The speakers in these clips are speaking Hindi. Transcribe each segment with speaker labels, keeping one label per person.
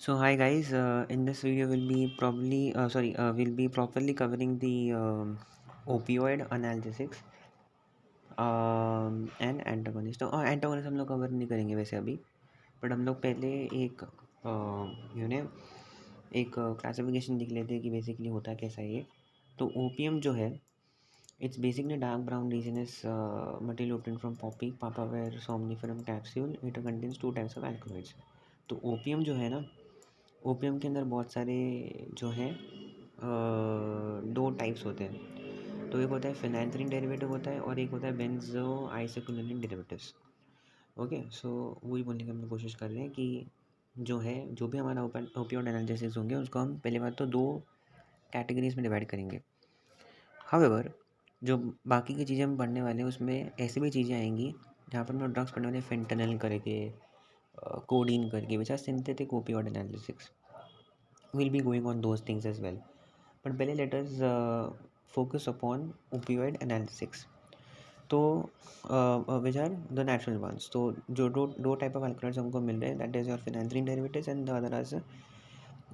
Speaker 1: So hi guys, in this video we'll be properly covering the opioid analgesics and antagonist. तो antagonist हम लोग कवर नहीं करेंगे वैसे अभी, बट हम लोग पहले एक यू नो एक क्लासिफिकेशन देख लेते हैं कि बेसिकली होता कैसा है ये। तो ओपियम जो है, it's basically dark brown resinous material obtained from poppy papaver somniferum capsule. It contains two types of alcohols. तो ओपियम जो है ना, ओपियम के अंदर बहुत सारे जो हैं दो टाइप्स होते हैं। तो एक होता है फिनाइल्थ्रीन डेरिवेटिव होता है और एक होता है बेंजो आइसोक्विनोलिन डेरिवेटिव्स। ओके, सो वही बोलने की हम लोग कोशिश कर रहे हैं कि जो है, जो भी हमारा ओपियोइड एनालिसिस होंगे उसको हम पहले बात तो दो कैटेगरीज में डिवाइड करेंगे। हाउएवर, जो बाकी की चीज़ें हम पढ़ने वाले हैं उसमें ऐसी भी चीज़ें आएंगी जहाँ पर हम लोग ड्रग्स पढ़ने वाले, फेंटनल करके, कोडीन करके, which are synthetic opioid analysis. We'll be going on those things as well. But पहले let us focus upon opioid analgesics. तो which are the natural ones. तो जो दो टाइप ऑफ अल्कोहल्स हमको मिल रहे हैं, that is your phenanthrene derivatives and the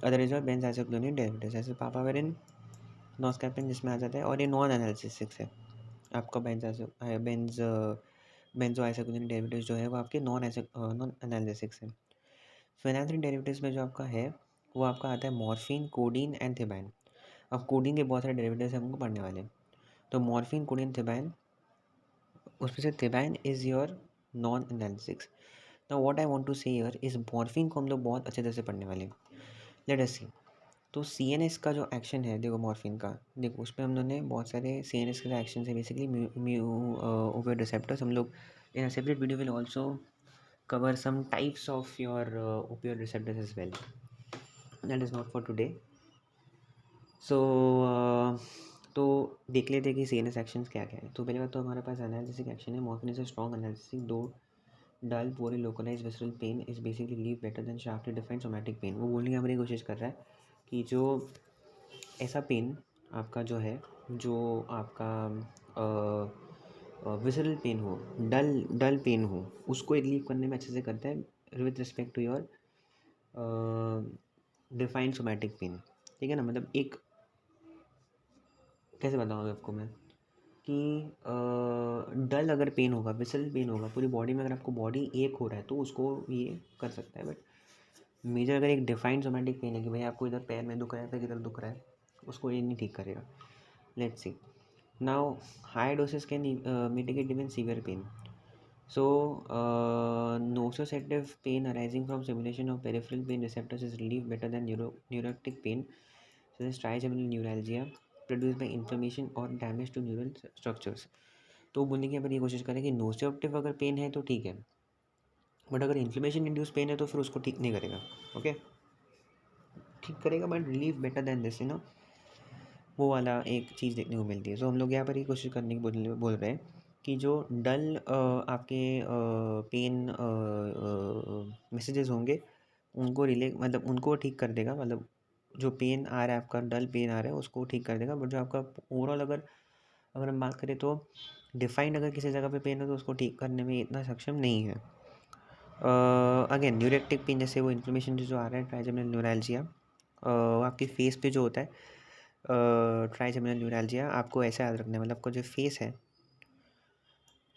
Speaker 1: other is your benzylisoquinoline derivatives. जैसे पापावेरिन, नॉस्कैपिन जिसमें आ जाता है, और ये नॉन एनालिसिस है आपका बेंजो आइसोक्लोनिन डेरिवेटिव्स जो है वो आपके नॉन एनालिसिस है। फिनाइल्थ्रीन डेरिवेटिव्स में जो आपका है वो आपका आता है मॉर्फिन, कोडीन एंड थिबाइन। अब कोडीन के बहुत सारे डेरिवेटिव्स हमको पढ़ने वाले हैं। तो मॉर्फिन, कोडीन, थिबाइन, उसमें से thebaine is your non analgesic. Now what I want to say here इस मॉर्फिन को हम लोग बहुत अच्छे तरह से पढ़ने वाले हैं। लेट अस सी। तो CNS का जो एक्शन है, देखो मॉर्फिन का, देखो उसमें हम लोगों ने बहुत सारे CNS के एक्शन है, बेसिकली म्यू ओपियोइड रिसेप्टर्स। हम लोग in a separate video will also cover some types of your opioid receptors as well. That is not for today. So तो देख लेते हैं कि CNS एक्शंस क्या क्या है। तो पहले बात तो हमारे पास एनालिसिक एक्शन है। Morphine is a strong analgesic though dull poorly localised visceral pain is basically leave better than sharply defined somatic pain. वो बोलने की हमारी कोशिश कर रहा है कि जो ऐसा पेन आपका जो है, जो आपका विसरल पेन हो, डल डल पेन हो, उसको रिलीव करने में अच्छे से करता है with respect to your defined somatic pain. ठीक है ना, मतलब एक कैसे बताऊँ आपको मैं कि डल अगर पेन होगा, विसरल पेन होगा पूरी बॉडी में, अगर आपको बॉडी एक हो रहा है तो उसको ये कर सकता है। बट मेजर अगर एक डिफाइंड सोमैटिक पेन है कि भाई आपको इधर पैर में दुख रहा है, फिर इधर दुख रहा है, उसको ये नहीं ठीक करेगा। Let's see. Now high doses can mitigate even severe pain. So, nociceptive pain arising from stimulation of peripheral pain receptors is relieved better than neuroptic pain, such as trigeminal neuralgia, produced by inflammation or damage to neural structures. तो बोलने की अपन ये कोशिश करें कि नोसिसेप्टिव अगर पेन है तो ठीक है, बट अगर इन्फ्लेमेशन इंड्यूस पेन है तो फिर उसको ठीक नहीं करेगा। ओके, ठीक करेगा but relieve better than this, वो वाला एक चीज़ देखने को मिलती है। सो हम लोग यहाँ पर ये कोशिश करने की बोल रहे हैं कि जो डल आपके पेन मैसेजेस होंगे उनको रिले, मतलब उनको ठीक कर देगा। मतलब जो पेन आ रहा है आपका, डल पेन आ रहा है, उसको ठीक कर देगा। बट जो आपका ओवरऑल अगर हम बात करें तो डिफाइंड अगर किसी जगह पे पेन हो तो उसको ठीक करने में इतना सक्षम नहीं है। अगेन न्यूरेक्टिक पेन, जैसे वो इन्फ्लेमेशन जो आ रहा है, ट्राइजेमिनल न्यूरैल्जिया, आपके फेस पे जो होता है ट्राइजेमिनल न्यूरैल्जिया, आपको ऐसा याद रखना है, मतलब आपका जो फेस है,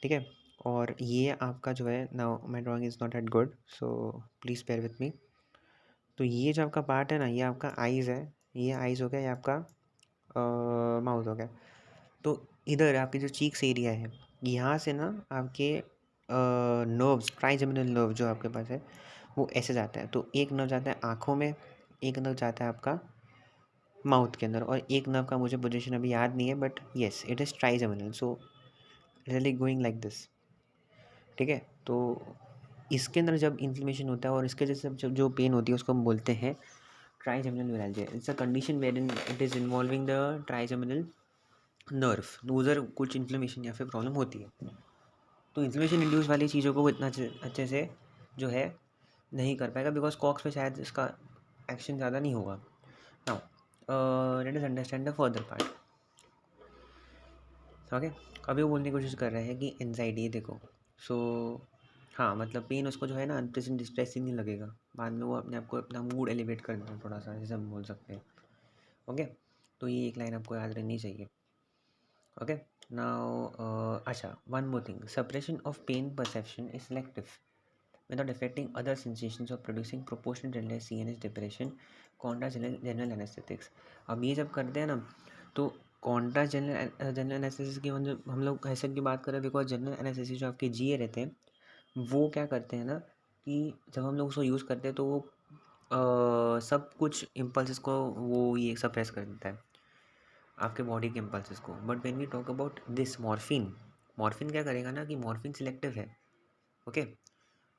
Speaker 1: ठीक है। और ये आपका जो है, now my drawing is not at good, so please pair with me. तो ये जो आपका पार्ट है ना, ये आपका आइज़ है, ये आइज़ हो गया, ये आपका माउथ हो गया। तो इधर आपके जो चीक्स एरिया है, यहाँ से ना आपके नर्व्स, ट्राइजेमिनल नर्व जो आपके पास है वो ऐसे जाता है। तो एक नर्व जाता है आँखों में, एक नर्व जाता है आपका माउथ के अंदर, और एक नर्व का मुझे पोजीशन अभी याद नहीं है, but yes it is trigeminal. So really going like this, ठीक है। तो इसके अंदर जब इन्फ्लेमेशन होता है और इसके जैसे जब जो पेन होती है उसको हम बोलते हैं trigeminal neuralgia. It's a condition where in it is involving the trigeminal nerve. उधर कुछ इन्फ्लेमेशन या फिर प्रॉब्लम होती है। तो इन्फ्लेमेशन इंड्यूस वाली चीज़ों को वो इतना अच्छे से जो है नहीं कर पाएगा, बिकॉज कॉक्स पे शायद इसका एक्शन ज़्यादा नहीं होगा। Now let us understand the further part. Okay, अभी वो बोलने की कोशिश कर रहे हैं कि एंजाइटी, देखो। सो हाँ, मतलब पेन उसको जो है ना अनप्लेजेंट डिस्ट्रेसिंग नहीं लगेगा, बाद में वो अपने आप को अपना मूड एलिवेट कर देगा थोड़ा सा, जैसे हम बोल सकते हैं। ओके, तो ये एक लाइन आपको याद रहनी चाहिए। ओके, नाउ अच्छा, one more thing, suppression of pain perception is selective without affecting other sensations or producing proportionate redness, CNS depression, Contra general anaesthetics. अब ये जब करते हैं ना, तो कॉन्ट्रा जनरल एनेस्थेसिस की हम लोग ऐसे की बात करें, बिकॉज जनरल एनेस्थेसिस जो आपके जीए रहते हैं वो क्या करते हैं ना, कि जब हम लोग उसको यूज़ करते हैं तो वो सब कुछ इम्पल्सिस को वो ये सप्रेस कर देता है, आपके बॉडी के इम्पल्सिस को। But when we talk about this morphine, morphine क्या करेगा ना कि मॉर्फिन सिलेक्टिव है। ओके,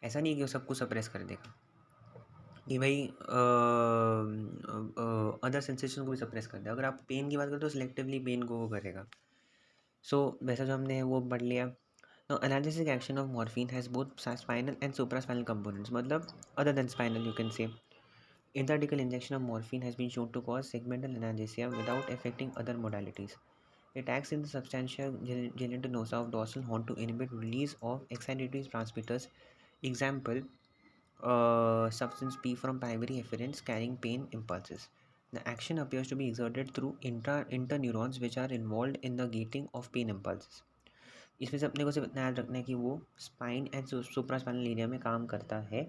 Speaker 1: ऐसा नहीं है कि वो सब कुछ सप्रेस कर देगा, कि भाई अदर सेंसेशन को भी सप्रेस कर दे। अगर आप पेन की बात करें तो सिलेक्टिवली पेन को वो करेगा। सो वैसा जो हमने वो पढ़ लिया। Now analgesic action of morphine has both spinal and supraspinal components, मतलब other than spinal you can say. Intrathecal injection of morphine has been shown to cause segmental analgesia without affecting other modalities. It acts in the substantia gelatinosa of dorsal horn to inhibit release of excitatory transmitters. Example, substance P from primary efferents carrying pain impulses. The action appears to be exerted through interneurons which are involved in the gating of pain impulses. इसमें से अपने को सिर्फ ध्यान रखना है कि वो स्पाइन एंड सुप्रास्पाइनल एरिया में काम करता है।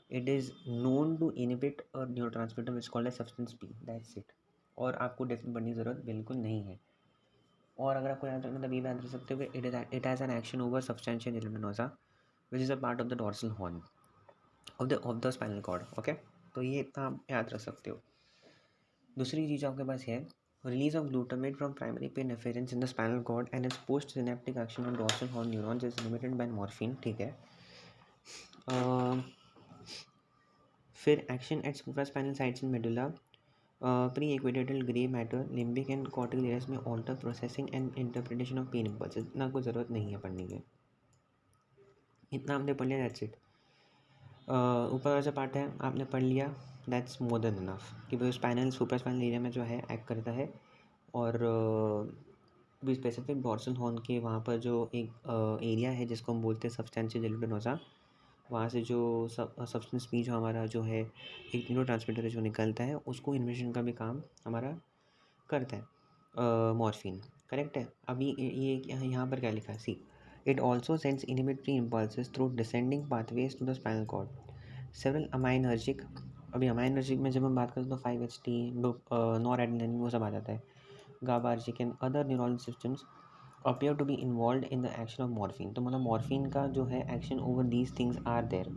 Speaker 1: It is known to inhibit a neurotransmitter which called as substance P, that's it. और आपको डेफिनेट पढ़ने की ज़रूरत बिल्कुल नहीं है। और अगर आपको याद रखना तभी याद रख सकते हो कि it has an action over substantia gelatinosa which is a part of the dorsal horn of the spinal cord. Okay, तो ये इतना आप याद रख सकते हो। दूसरी चीज़ आपके पास है release of glutamate from primary pain afferents in the spinal cord and its post synaptic action on dorsal horn neurons is limited by morphine. ठीक है, फिर action at supraspinal sites in medulla, periaqueductal grey matter limbic and cortical areas में alter processing and interpretation of pain impulses. इतना कोई ज़रूरत नहीं है पढ़ने की, इतना हमने पढ़ लिया, दैट्स इट। ऊपर वाला जो पार्ट है आपने पढ़ लिया, दैट्स मोर देन इनफ, कि भाई स्पाइनल सुपर स्पाइनल एरिया में जो है एक्ट करता है। और भी स्पेसिफिक डॉर्सल हॉर्न के वहाँ पर जो एक एरिया है जिसको हम बोलते हैं सब्सटेंशिया जेलेटिनोसा, वहाँ से जो सब्सटेंस पी जो हमारा जो है एक न्यूरोट्रांसमीटर जो निकलता है उसको इन्वेशन का भी काम हमारा करता है मॉर्फिन। करेक्ट है। अभी ये यहाँ पर क्या लिखा है, see it also sends inhibitory impulses through descending pathways to the spinal cord. Several aminergic, अभी अमाइनर्जिक में जब हम बात करते हैं तो 5-HT नॉर एड्रेनालिन वो सब आ जाता है। GABAergic and other neural systems appear to be involved in the action of morphine। तो मतलब मॉर्फिन का जो है action over these things are there.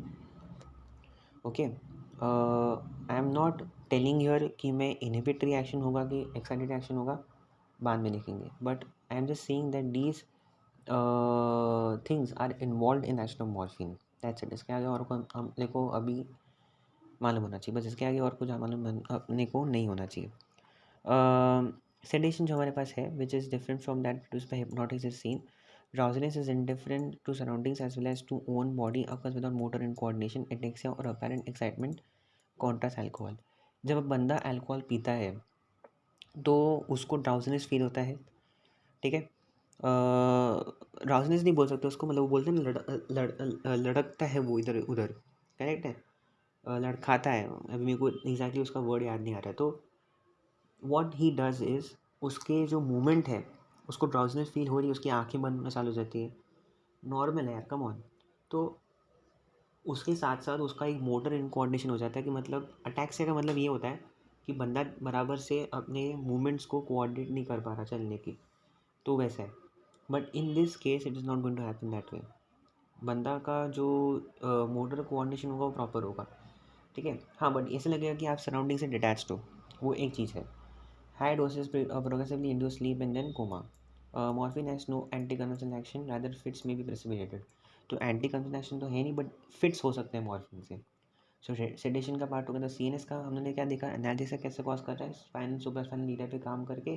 Speaker 1: Okay, I am not telling your कि मैं इनहिबिटरी एक्शन होगा कि एक्साइटेड एक्शन होगा, बाद में देखेंगे, but I am just saying that these things are involve in action of morphine, that's it. इसके आगे और को हम देखो अभी मालूम होना चाहिए, बस इसके आगे और कुछ मालूम अपने को नहीं होना चाहिए। सेडेशन जो हमारे पास है which is different from that produced by hypnotics is seen. Drowsiness is indifferent to surroundings as well as to own body, occurs without motor and coordination, ataxia or apparent excitement, contrast alcohol। जब बंदा अल्कोहल पीता है तो उसको ड्राउजीनेस फील होता है। ठीक है, ड्राउजीनेस नहीं बोल सकते उसको, मतलब वो बोलते हैं ना लड़कता है वो इधर उधर। करेक्ट है, लड़खाता है, अभी मेरे को एग्जैक्टली उसका वर्ड याद नहीं आ रहा है। तो व्हाट ही डज इज़ उसके जो मूवमेंट है उसको ड्राउजीनेस फील हो रही है, उसकी आंखें बंद होना चालू हो जाती है, नॉर्मल है यार, कम ऑन। तो उसके साथ साथ उसका एक मोटर इनकोऑर्डिनेशन हो जाता है, कि मतलब अटैक्सिया का मतलब ये होता है कि बंदा बराबर से अपने मूवमेंट्स को कोऑर्डिनेट नहीं कर पा रहा चलने की, तो वैसा है। But in this case it is not going to happen that way. बंदा का जो मोटर कोऑर्डिनेशन होगा वो प्रॉपर होगा। ठीक है, हाँ, बट ऐसे लगेगा कि आप सराउंडिंग से डिटैच्ड हो, वो एक चीज़ है। High dosage progressively induce sleep and then coma. Morphine has no anti conversion action, rather fits may be precipitated. तो एंटी कन्वर्सन एक्शन तो है नहीं, बट फिट्स हो सकते हैं मॉर्फिन से। सो सेडेशन का पार्ट होगा। तो CNS का हमने क्या देखा, एनाल्जेसिया कैसे कॉज कर रहा है, स्पाइनल सुपरास्पाइनल एरिया पे काम करके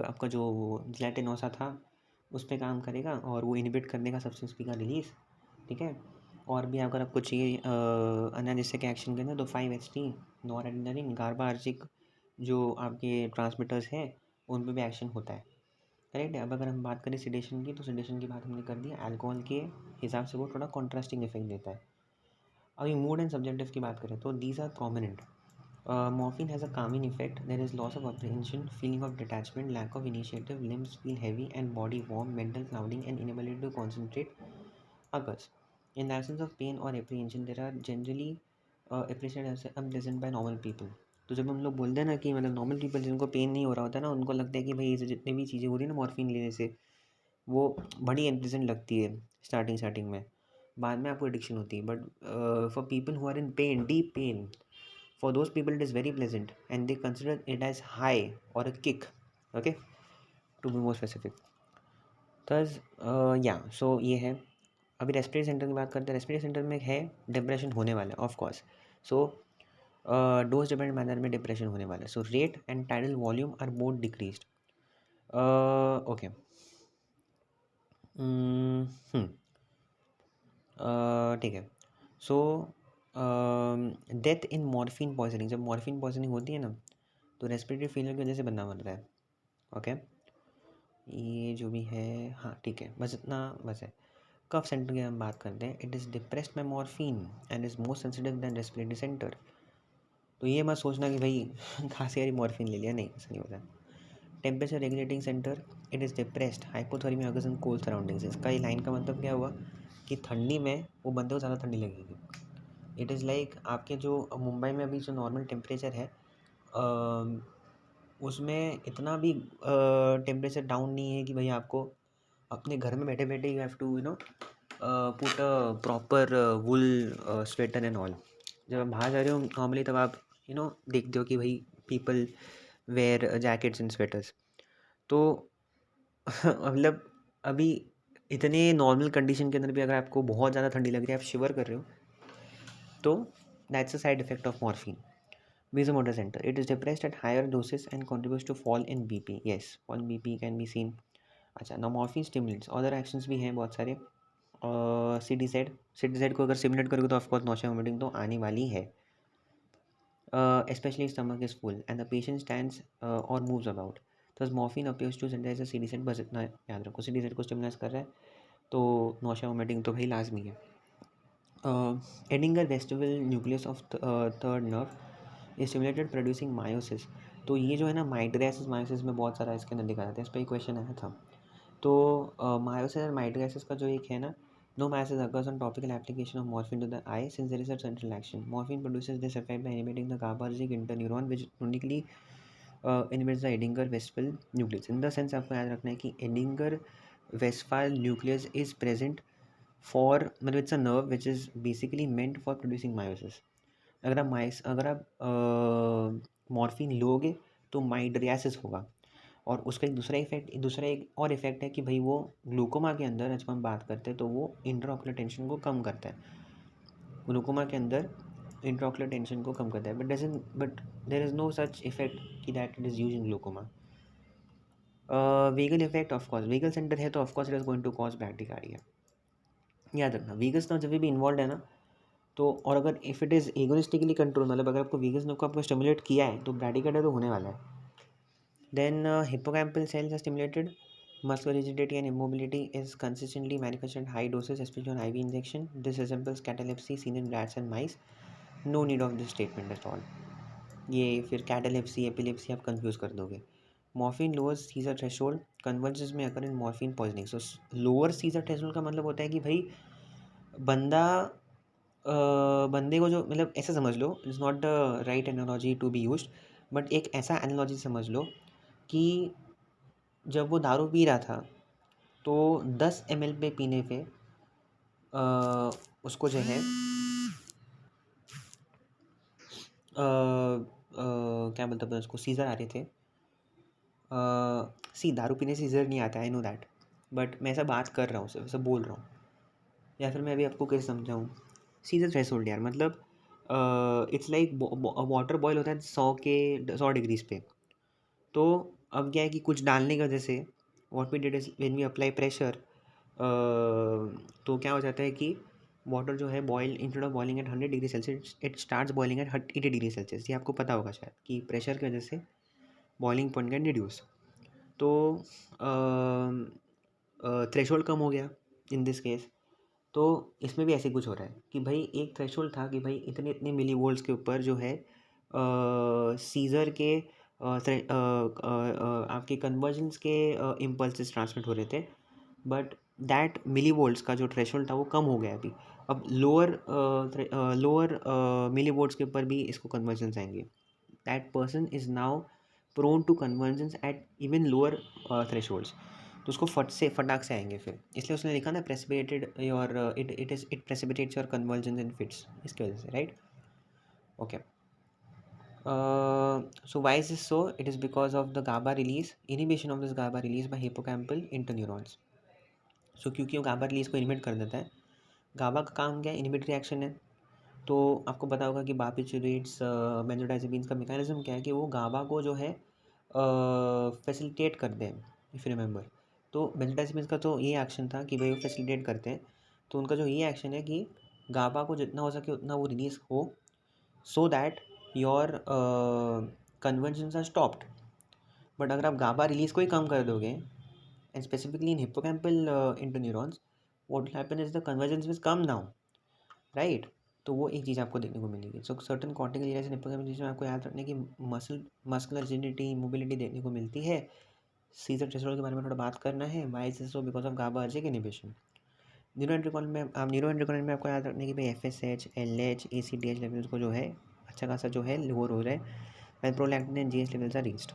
Speaker 1: आपका जो जेलेटिनोसा था उस पर काम करेगा और वो इनहिबिट करने का सब्सटेंस पी का रिलीज। ठीक है, और भी अगर आपको चाहिए एनाल्जेसिया के एक्शन के अंदर तो 5-HT नॉर एड्रेनालिन गार्बार्जिक जो आपके ट्रांसमीटर्स हैं उन पे भी एक्शन होता है। करेक्ट है। अब अगर हम बात करें सिडेशन की, तो सिडेशन की बात हमने कर दी, अल्कोहल के हिसाब से वो थोड़ा कॉन्ट्रास्टिंग इफेक्ट देता है। अभी मूड एंड सब्जेक्टिव की बात करें तो these are prominent. Morphine has a calming effect. There is loss of apprehension, feeling of detachment, lack of initiative, limbs feel heavy and body warm, mental clouding and inability to concentrate occurs. In the absence of pain or apprehension, there are generally appreciated as unpleasant by normal people. तो जब हम लोग बोलते हैं ना कि मतलब नॉर्मल पीपल जिनको पेन नहीं हो रहा होता है ना, उनको लगता है कि भाई ये जितनी भी चीज़ें हो रही है ना मॉर्फिन लेने से, वो बड़ी अनप्लेजेंट लगती है स्टार्टिंग में, बाद में आपको एडिक्शन होती है। But for people who are in pain, deep pain, for those people it is very pleasant and they consider it as high or a kick, okay, to be more specific. thus so ये है। अभी रेस्पिरेटरी सेंटर की बात करते हैं। रेस्पिरेटरी सेंटर में है डिप्रेशन होने वाला है of course. So dose dependent manner में डिप्रेशन होने वाला है। So rate and tidal volume are both decreased. Okay, ठीक है। So death in morphine poisoning, जब मॉर्फिन पॉइजनिंग होती है ना, तो रेस्पिरेटरी फेलियर की वजह से बंदा मर रहा है। ओके, ये जो भी है, हाँ ठीक है, बस इतना बस है। कफ सेंटर की हम बात करते हैं। It is depressed by morphine and is more sensitive than respiratory centre. तो ये मत सोचना कि भाई खांसी आ रही मॉर्फिन ले लिया, नहीं, ऐसा नहीं होता। Temperature regulating centre, it is depressed, hypothermia occurs in cold surroundings. इसका ये लाइन का मतलब क्या हुआ कि ठंडी में वो बंदे को ज़्यादा ठंडी लगेगी। इट इज़ लाइक आपके जो मुंबई में अभी जो नॉर्मल टेम्परेचर है, उसमें इतना भी टेम्परेचर डाउन नहीं है कि भाई आपको अपने घर में बैठे बैठे you have to put a proper wool sweater and all. जब आप बाहर जा रहे हो नॉर्मली, तब आप देखते हो कि भाई people wear jackets and sweaters. तो मतलब अभी इतने नॉर्मल कंडीशन के अंदर भी अगर आपको बहुत ज़्यादा ठंडी लग रही है, आप शिवर कर रहे हो, तो that's a side effect of morphine. Vasomotor center. It is depressed at higher doses and contributes to fall in BP. Yes, fall in BP can be seen. अच्छा, now morphine stimulants, other actions भी हैं बहुत सारे। CDZ को अगर स्टिमुलेट करोगे तो ऑफकोर्स नौशा वोमिटिंग तो आने वाली है। Especially if stomach is full and the patient stands or moves about. Thus morphine appears to sensitize the CDZ, बस इतना याद रखो, CDZ को स्टिमुलेट कर रहा है तो नौशा वोमिटिंग तो भाई लाजमी है। Edinger Westphal nucleus of third nerve stimulated producing miosis. तो ये जो है ना माइड्रियासिस मायोसिस में बहुत सारा इसके अंदर दिखा जाता है, इस पर एक क्वेश्चन आया था। तो मायोसिस और माइड्रियासिस का जो एक है ना, no miosis occurs on topical application of morphine to the eye since there is a central action. Morphine produces this effect by inhibiting the GABAergic interneuron which uniquely inhibits the Edinger Westphal nucleus. In the sense आपको याद रखना है कि Edinger Westphal nucleus is present for, मतलब it's a nerve which is basically meant for producing miosis. अगर आप मॉर्फिन लोगे तो माइड्रियासिस होगा। और उसका एक दूसरा एक और इफेक्ट है कि भाई वो ग्लूकोमा के अंदर जब हम बात करते हैं तो वो इंट्राऑक्यूलर टेंशन को कम करता है। ग्लूकोमा के अंदर इंट्राऑक्यूलर टेंशन को कम करता है, but there is no such effect कि that it is use in glaucoma. Vagal effect, of course vagal centre है तो of course it is going to cause bradycardia. याद रखना, वीगस ना जब भी इन्वॉल्व है ना, तो और अगर इफ़ इट इज़ एगोनिस्टिकली कंट्रोल, मतलब अगर आपको वीगस नर्व को आपको स्टिमुलेट किया है तो ब्रैडिकार्डिया तो होने वाला है। Then hippocampal cells are stimulated, muscular rigidity and immobility is consistently manifested at high doses, especially on IV injection. This resembles catalepsy seen in rats and mice. No need of this statement at all. ये फिर कैटालेप्सी एपिलेप्सी आप कंफ्यूज कर दोगे। Morphine lower seizure threshold convergence में occur in morphine poisoning. So lower seizure threshold का मतलब होता है कि भाई बंदा बंदे को जो, मतलब ऐसा समझ लो, is not the right analogy to be used, but एक ऐसा एनालॉजी समझ लो कि जब वो दारू पी रहा था तो 10 ml पे पीने पे उसको जो है क्या बोलते हैं उसको, सीज़र आ रहे थे। दारू पीने से सीज़र नहीं आता, आई नो दैट, बट मैं ऐसा बात कर रहा हूँ, सिर्फ ऐसा बोल रहा हूँ, या फिर मैं अभी आपको कैसे समझाऊँ। सीज़र थ्रेशोल्ड यार, मतलब इट्स लाइक वाटर बॉयल होता है 100 डिग्रीज पे। तो अब क्या है कि कुछ डालने की वजह से what we did is when we apply pressure, तो क्या हो जाता है कि वाटर जो है boil, instead of boiling at 100 degree Celsius it starts boiling at 80 degree Celsius. ये आपको पता होगा शायद कि प्रेशर की वजह से बॉइलिंग पॉइंट गेट रिड्यूस। तो थ्रेशोल्ड कम हो गया इन दिस केस। तो इसमें भी ऐसे कुछ हो रहा है कि भाई एक थ्रेशोल्ड था कि भाई इतने इतने मिली वोल्ट्स के ऊपर जो है सीज़र के आपके कन्वर्जेंस के इम्पल्सेस ट्रांसमिट हो रहे थे, बट दैट मिली वोल्ट्स का जो थ्रेशोल्ड था वो कम हो गया अभी। अब लोअर मिली वोल्ट्स के ऊपर भी इसको कन्वर्जेंस आएंगे। That person is now prone to convergence at even lower thresholds. तो उसको फटाक से आएंगे फिर, इसलिए उसने लिखा ना precipitated your it precipitates your convergence in fits, इसकी वजह से, right. Okay, so why is this so? It is because of the GABA release, inhibition of this GABA release by hippocampal interneurons. So क्योंकि वो GABA release को इनिबिट कर देता है। GABA का काम क्या है? इनिबिटरी एक्शन है। तो आपको पता होगा कि बार्बिटूरेट्स बेंजोडाइजेपिन्स का मैकेनिज्म क्या है कि वो GABA को जो है फैसिलिटेट करते हैं, इफ़ यू रिमेंबर। तो बेंजोडाइजेपिन्स का तो ये एक्शन था कि भाई वो फैसिलिटेट करते हैं। तो उनका जो ये एक्शन है कि GABA को जितना हो सके उतना वो रिलीज़ हो, so that your convergence are stopped. But अगर आप GABA रिलीज़ को ही कम कर दोगे, and specifically in hippocampal interneurons, what will happen is the convergence will come down, right. तो वो एक चीज़ आपको देखने को मिलेगी। So certain cortical areas in hippocampus जिसमें आपको याद रखने की मस्कुलर रिजिडिटी, मोबिलिटी देखने को मिलती है। सीजर थ्रेशोल्ड के बारे में थोड़ा बात करना है। Why is so? Because of GABAर्जिक इनिबिशन। न्यूरोएंड्रोक्राइन में आपको याद रखने की भाई FSH, LH, ACTH लेवल्स को जो है अच्छा खासा जो है लोअर हो रहा है, when prolactin and GH levels are reached.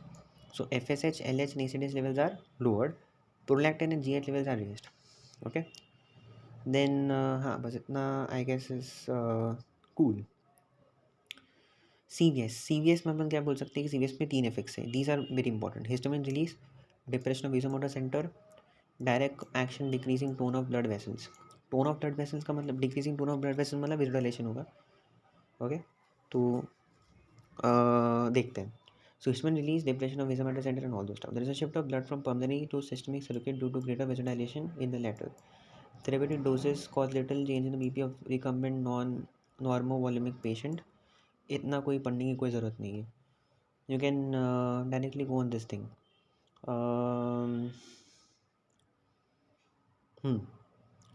Speaker 1: So FSH, LH and ACTH levels are lowered, prolactin and GH levels are raised. Okay, then हाँ बस इतना I guess is cool. CVS में अपन क्या बोल सकते हैं कि CVS में 3 इफेक्ट्स हैं। These are very important: histamine release, depression of vasomotor centre, direct action decreasing tone of blood vessels. Tone of blood vessels का मतलब, decreasing tone of blood vessels मतलब विजुअलाइजेशन होगा। ओके, तो देखते हैं। So histamine release, depression of vasomotor center and all those stuff. There is a shift of blood from pulmonary to systemic circuit due to greater vasodilation in the latter. Therapeutic doses cause little change in the BP of recumbent non-normovolumic patient. इतना कोई पढ़ने की कोई ज़रूरत नहीं है। You can directly go on this thing.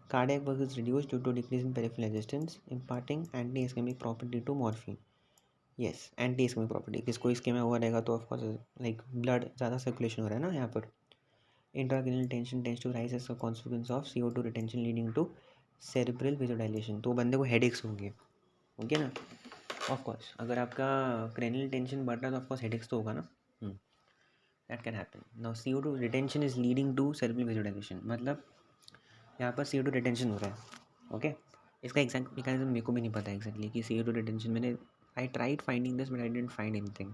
Speaker 1: Cardiac work is reduced due to decrease in peripheral resistance, imparting anti-ischemic property to morphine. Yes, anti ischemic property. किसको इस्केमिया हुआ रहेगा तो ऑफकोर्स लाइक ब्लड ज़्यादा सर्कुलेशन हो रहा है ना यहाँ पर। Intracranial tension tends to rise as a consequence of CO2 retention leading to cerebral vasodilation. तो बंदे को हेडेक्स होंगे, ओके ना। ऑफकोर्स अगर आपका क्रेनियल टेंशन बढ़ रहा है तो ऑफकोर्स हेडेक्स तो होगा ना। That can happen. Now CO2 retention is leading to cerebral vasodilation, मतलब यहाँ पर CO2 रिटेंशन हो रहा है। ओके, इसका एग्जैक्ट मैकेनिज्म मेरे को भी नहीं पता एग्जैक्टली कि CO2 रिटेंशन मैंने I tried finding this but I didn't find anything.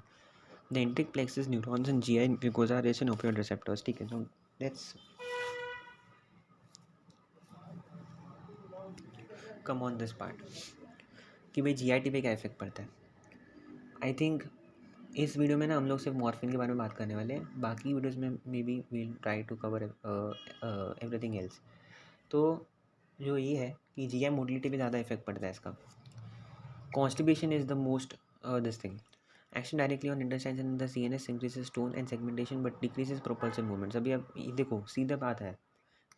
Speaker 1: The enteric plexus, neurons and GI mucosa are rich in opioid receptors. ठीक है, so let's come on this part कि भाई GIT पे क्या इफेक्ट पड़ता है। आई थिंक इस वीडियो में ना हम लोग सिर्फ मॉर्फिन के बारे में बात करने वाले हैं, बाकी वीडियोज़ में maybe we'll try to cover everything else. तो जो ये है कि GI मोटिलिटी पे ज़्यादा इफेक्ट पड़ता है इसका। Constipation is the most this thing. Action directly on intestines and the CNS increases tone and segmentation but decreases propulsive movements. अभी आप ये देखो सीधा बात है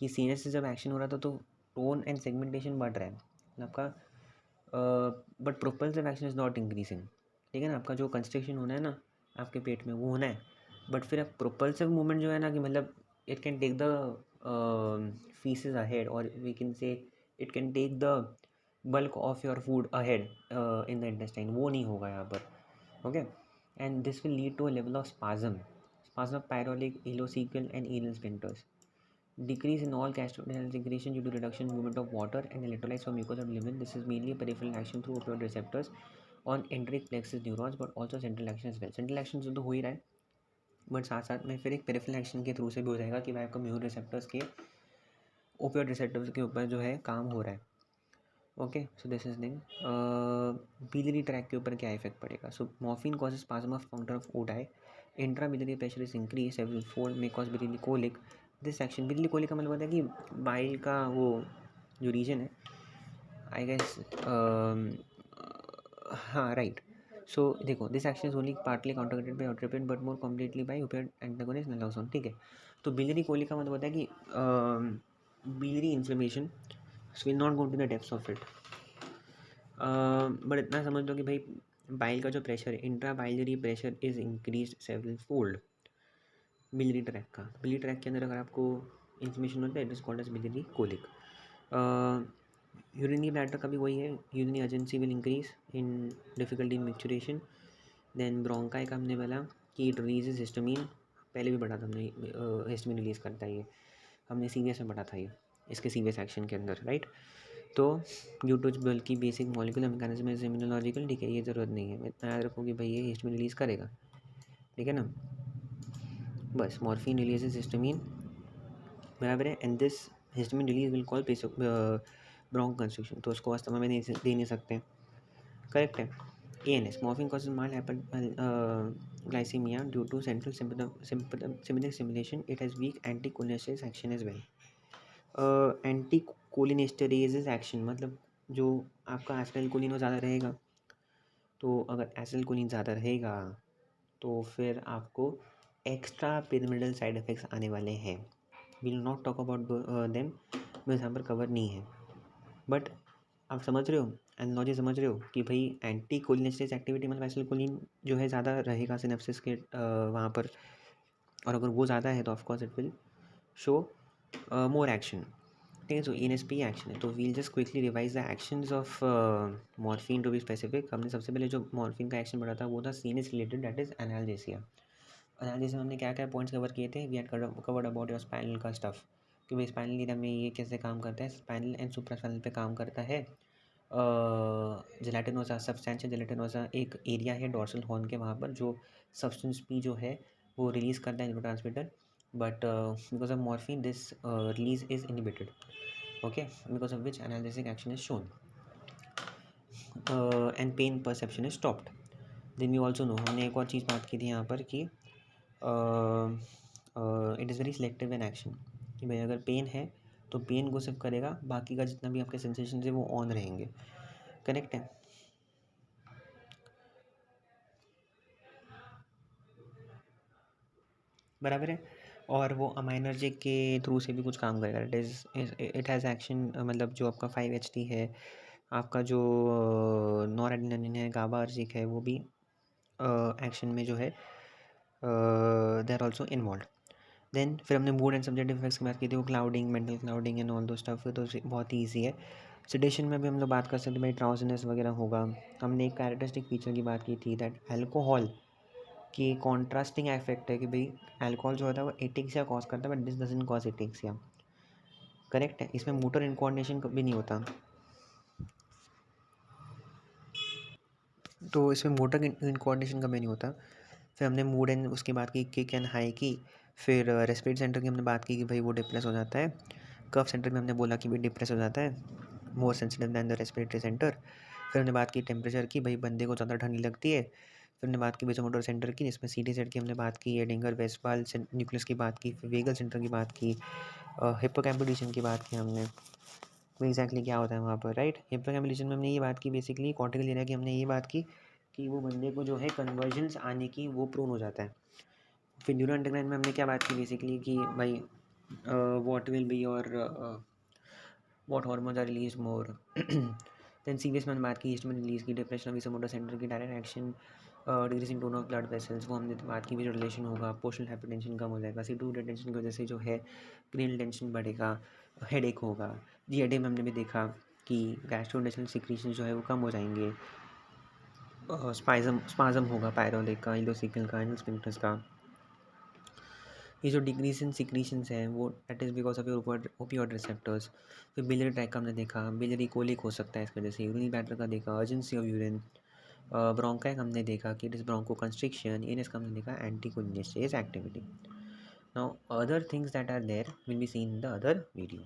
Speaker 1: कि CNS से जब एक्शन हो रहा था तो टोन एंड सेगमेंटेशन बढ़ रहा है आपका, but propulsive action is not increasing. ठीक है ना, आपका जो कंस्ट्रक्शन होना है ना आपके पेट में वो होना है, बट फिर आप प्रोपल्सिव मूवमेंट जो है ना कि मतलब it can take the faeces ahead और we can say it can take the bulk of your food ahead in the intestine, वो नहीं होगा यहाँ पर। Okay, and this will lead to a level of spasm of pyrolic, ileocecal and anal sphincters. Decrease in all gastrointestinal secretion due to reduction in movement of water and electrolytes from mucosa of lumen. This is mainly a peripheral action through opioid receptors on enteric plexus neurons but also central action as well. Central action तो हो ही रहा है, बट साथ साथ में फिर एक पेरिफेरल एक्शन के थ्रू से भी हो जाएगा कि भाई आपका म्यूर रिसेप्टर्स के ओपियोइड रिसेप्टर्स के ऊपर जो है काम हो रहा है। Okay, so this is thing. Biliary track के ऊपर क्या इफेक्ट पड़ेगा। So morphine causes spasm of counter of Oddi, intra biliary pressure is increase several fold may cause biliary colic. This action biliary colic का मतलब होता है कि बाइल का वो जो रीजन है आई गेस, हाँ राइट, सो देखो, this action is only partly counteracted by atropine but more completely by opioid antagonist naloxone, ठीक है। तो बिलियरी कोलिक का मतलब होता है कि biliary inflammation will not go to the depths of it, but इतना समझ लो कि भाई बाइल का जो प्रेशर है, intra biliary pressure is increase several fold biliary track का। बिलियरी ट्रैक के अंदर अगर आपको इन्फ्लेमेशन होता है, it is called as biliary colic. Urinary bladder का भी वही है, urinary urgency will increase in difficulty in micturition. Then bronchi का हमने बोला कि इट रिलीजेज हिस्टामिन, पहले भी पढ़ा था हमने, हिस्टामिन रिलीज़ करता है ये, हमने सीवीएस में पढ़ा था ये, इसके सीवीएस एक्शन के अंदर, राइट। तो ड्यू टू बल्कि basic molecular mechanism is immunological, ठीक है, ये ज़रूरत नहीं है, इतना याद रखो कि भाई ये हिस्टामिन रिलीज़ करेगा, ठीक है ना, बस। मॉर्फिन रिलीजेज हिस्टामिन, बराबर है, and this histamine release will call bronchoconstriction, तो उसको वास्तव में दे नहीं सकते, करेक्ट है। ANS, morphine causes mild hyperglycemia due to central sympathetic stimulation. It has weak anticholinesterase action as well. Anticholinesterase action मतलब जो आपका एसिटाइलकोलिन वो ज़्यादा रहेगा, तो अगर एसिटाइलकोलिन ज़्यादा रहेगा तो फिर आपको एक्स्ट्रा पिरामिडल साइड इफ़ेक्ट्स आने वाले हैं। Will not talk about them, मैं यहाँ पर कवर नहीं है, बट आप समझ रहे हो, एनालॉजी समझ रहे हो कि भाई एंटी कोलिनेस्टेज एक्टिविटी मतलब एसिटाइलकोलिन जो है ज़्यादा रहेगा सिनेप्सिस के वहाँ पर, और अगर वो ज़्यादा है तो of course it will show more action, ठीक है। सो एनएसपी एक्शन है, तो we'll just quickly revise the actions of morphine to be specific. हमने सबसे पहले जो मॉर्फिन का एक्शन पढ़ा था वो था CNS related, that is analgesia. Analgesia में हमने क्या क्या पॉइंट्स कवर किए थे, we had covered about your spinal का स्टफ, कि भाई स्पाइनल एरिया में ये कैसे काम करता है, स्पाइनल एंड सुप्रास्पाइनल पे काम करता है। जेलेटिनोसा, सब्सटेंशियल जेलेटिनोसा एक एरिया है डॉर्सल हॉर्न के वहाँ पर, जो सब्सटेंस पी जो है वो रिलीज़ करता है neurotransmitter, but because of morphine this release is inhibited, okay, because of which analgesic action is shown and pain perception is stopped. Then we also know, हमने एक और चीज़ बात की थी यहाँ पर कि it is very selective in action, कि भाई अगर पेन है तो पेन को सिर्फ करेगा, बाकी का जितना भी आपके सेंसेशन है वो ऑन रहेंगे, करेक्ट है। बराबर है, और वो अमाइनर्जिक के थ्रू से भी कुछ काम करेगा, इट हैज़ एक्शन, मतलब जो आपका 5-HT है, आपका जो नॉर एड्रेनालिन है, गाबार्जिक है, वो भी एक्शन में जो है they are also involve. Then फिर हमने मूड एंड सब्जेक्टिव इफेक्ट्स की बात की थी, वो clouding, mental clouding and all दो स्टफ, तो बहुत ही ईजी है। सेडेशन में भी हम लोग बात कर सकते हैं, भाई ड्राउजीनेस वगैरह होगा। हमने एक कैरेक्टरिस्टिक फीचर की बात की थी, दैट अल्कोहल की कॉन्ट्रास्टिंग इफेक्ट है, कि भाई अल्कोहल जो होता है वो एटिक्सिया कॉज करता है, but this doesn't cause ataxia, correct है। इसमें मोटर इनकोऑर्डिनेशन भी नहीं होता, तो इसमें मोटर इनकोऑर्डिनेशन कभी नहीं होता। फिर हमने मूड एंड उसकी बात की, किक एंड हाई की। फिर रेस्पिरेटरी सेंटर की हमने बात की कि भाई वो डिप्रेस हो जाता है। कफ सेंटर में हमने बोला कि भाई डिप्रेस हो जाता है, more sensitive than the respiratory centre. फिर हमने बात की टेम्परेचर की, भाई बंदे को ज़्यादा ठंडी लगती है। फिर हमने बात की वेसोमोटर सेंटर की, जिसमें सीटी सेट की हमने बात की, एडिंगर वेस्पाल न्यूक्लियस की बात की, फिर वेगल सेंटर की बात की, हिप्पोकैम्पस की बात की हमने, वो एग्जैक्टली क्या होता है वहाँ पर, राइट। हिप्पोकैम्पस में हमने ये बात की, बेसिकली कॉर्टिकल एरिया की हमने ये बात की कि वो बंदे को जो है कन्वर्जेंस आने की वो प्रोन हो जाता है। फिर न्यूरो एंडोक्राइन में हमने क्या बात की बेसिकली, कि भाई व्हाट विल बी और what hormones are release more. Then CVS में हमने बात की हिस्टामिन रिलीज की, डिप्रेशन वेसोमोटर सेंटर की, direct action, decreasing tone of blood vessels, वो हमने बात की भी, रिलेशन होगा, पोस्टल हाइपरटेंशन कम हो जाएगा, C2 टेंशन की वजह से जो है क्रीनल टेंशन बढ़ेगा, हेडेक होगा। GAD में हमने भी देखा कि गैस्ट्रोइंटेस्टाइनल सिक्रीशन जो है वो कम हो जाएंगे, स्पाज्म होगा पायरोलिक का, इलोसिकल का, एनल स्फिंक्टर्स का। ये जो डिक्रीज इन सिक्रीशंस हैं वो that is because of your opioid receptors. फिर बिलियरी ट्रैक का हमने देखा, बिलियरी कोलिक हो सकता है इसकी वजह से, यूरिनरी ब्लैडर का देखा, अर्जेंसी ऑफ यूरिन। ब्रोंकाई का हमने देखा कि it is bronchoconstriction, NS का हमने देखा anticholinesterase activity. Now other things that are there will be seen in the other video.